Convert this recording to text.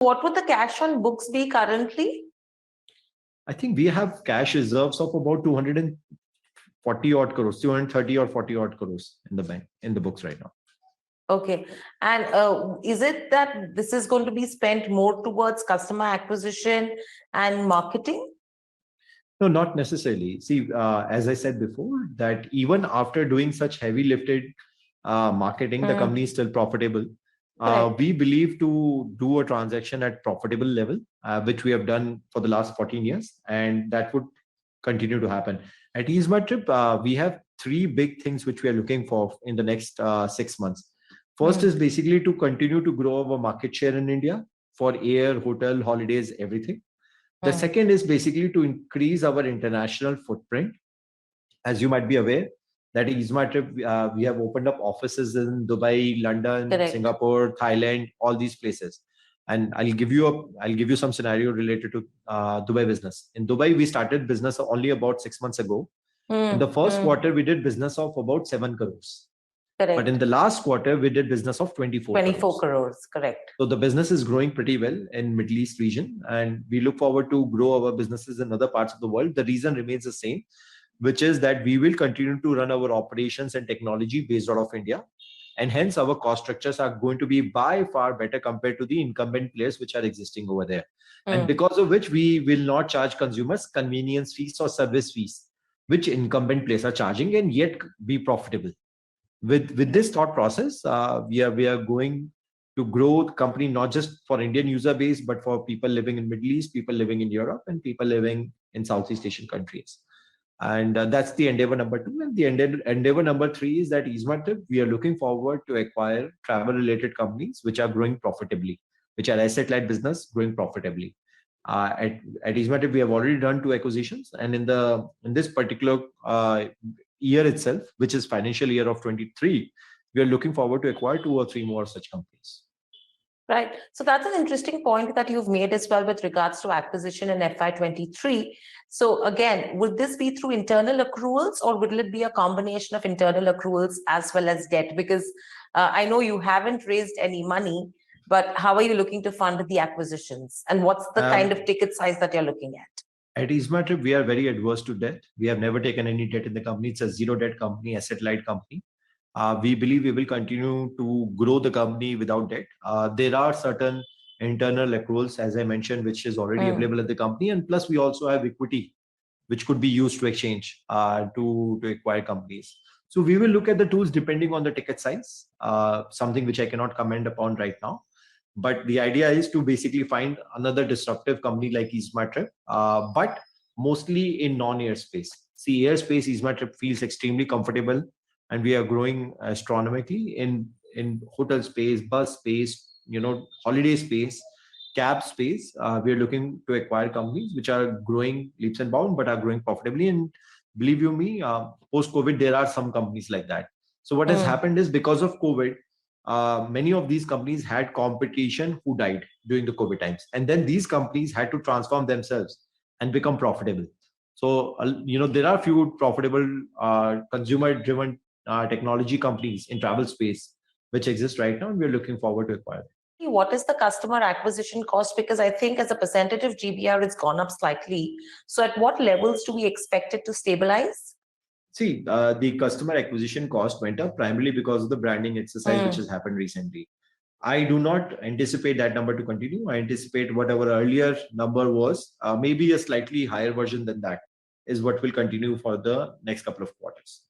What would the cash on books be currently? I think we have cash reserves of about 240 odd crores, 230 or 40 odd crores in the bank, in the books right now. Okay. And is it that this is going to be spent more towards customer acquisition and marketing? No, not necessarily. See, as I said before, that even after doing such heavy lifted marketing, the company is still profitable. We believe to do a transaction at profitable level, which we have done for the last 14 years, and that would continue to happen. At EaseMyTrip, we have three big things which we are looking for in the next 6 months. First is basically to continue to grow our market share in India for air, hotel, holidays, everything. The second is basically to increase our international footprint. As you might be aware, that EaseMyTrip, we have opened up offices in Dubai, London, Singapore, Thailand, all these places. And I'll give you some scenario related to Dubai business. In Dubai, we started business only about 6 months ago. In the first quarter, we did business of about 7 crores. But in the last quarter, we did business of 24 crores. Correct. So the business is growing pretty well in Middle East region, and we look forward to grow our businesses in other parts of the world. The reason remains the same, which is that we will continue to run our operations and technology based out of India. And hence our cost structures are going to be by far better compared to the incumbent players which are existing over there. And because of which we will not charge consumers convenience fees or service fees, which incumbent players are charging, and yet be profitable. With this thought process, we are going to grow the company not just for Indian user base, but for people living in Middle East, people living in Europe, and people living in Southeast Asian countries. And that's the endeavor number 2. And the endeavor number 3 is that EaseMyTrip, we are looking forward to acquire travel-related companies which are growing profitably, which are asset-light business growing profitably. At EaseMyTrip, we have already done 2 acquisitions, and in this particular year itself, which is financial year of 23, we are looking forward to acquire 2 or 3 more such companies. Right. So that's an interesting point that you've made as well with regards to acquisition in FY23. So again, would this be through internal accruals, or will it be a combination of internal accruals as well as debt? Because I know you haven't raised any money, but how are you looking to fund the acquisitions? And what's the kind of ticket size that you're looking at? At EaseMyTrip, we are very adverse to debt. We have never taken any debt in the company. It's a zero debt company, asset light company. We believe we will continue to grow the company without debt. There are certain internal accruals, as I mentioned, which is already available at the company. And plus we also have equity, which could be used to exchange to acquire companies. So we will look at the tools depending on the ticket size, something which I cannot comment upon right now. But the idea is to basically find another disruptive company like EaseMyTrip, but mostly in non-air space. See, airspace, EaseMyTrip feels extremely comfortable, and we are growing astronomically in hotel space, bus space, holiday space, cab space. We are looking to acquire companies which are growing leaps and bounds, but are growing profitably. And believe you me, post-COVID, there are some companies like that. So what has happened is, because of COVID, many of these companies had competition who died during the COVID times. And then these companies had to transform themselves and become profitable. So, there are few profitable consumer-driven technology companies in travel space which exist right now, and we're looking forward to acquire them. What is the customer acquisition cost? Because I think as a percentage of GBR, it's gone up slightly. So at what levels do we expect it to stabilize? See, the customer acquisition cost went up primarily because of the branding exercise which has happened recently. I do not anticipate that number to continue. I anticipate whatever earlier number was, maybe a slightly higher version than that is what will continue for the next couple of quarters.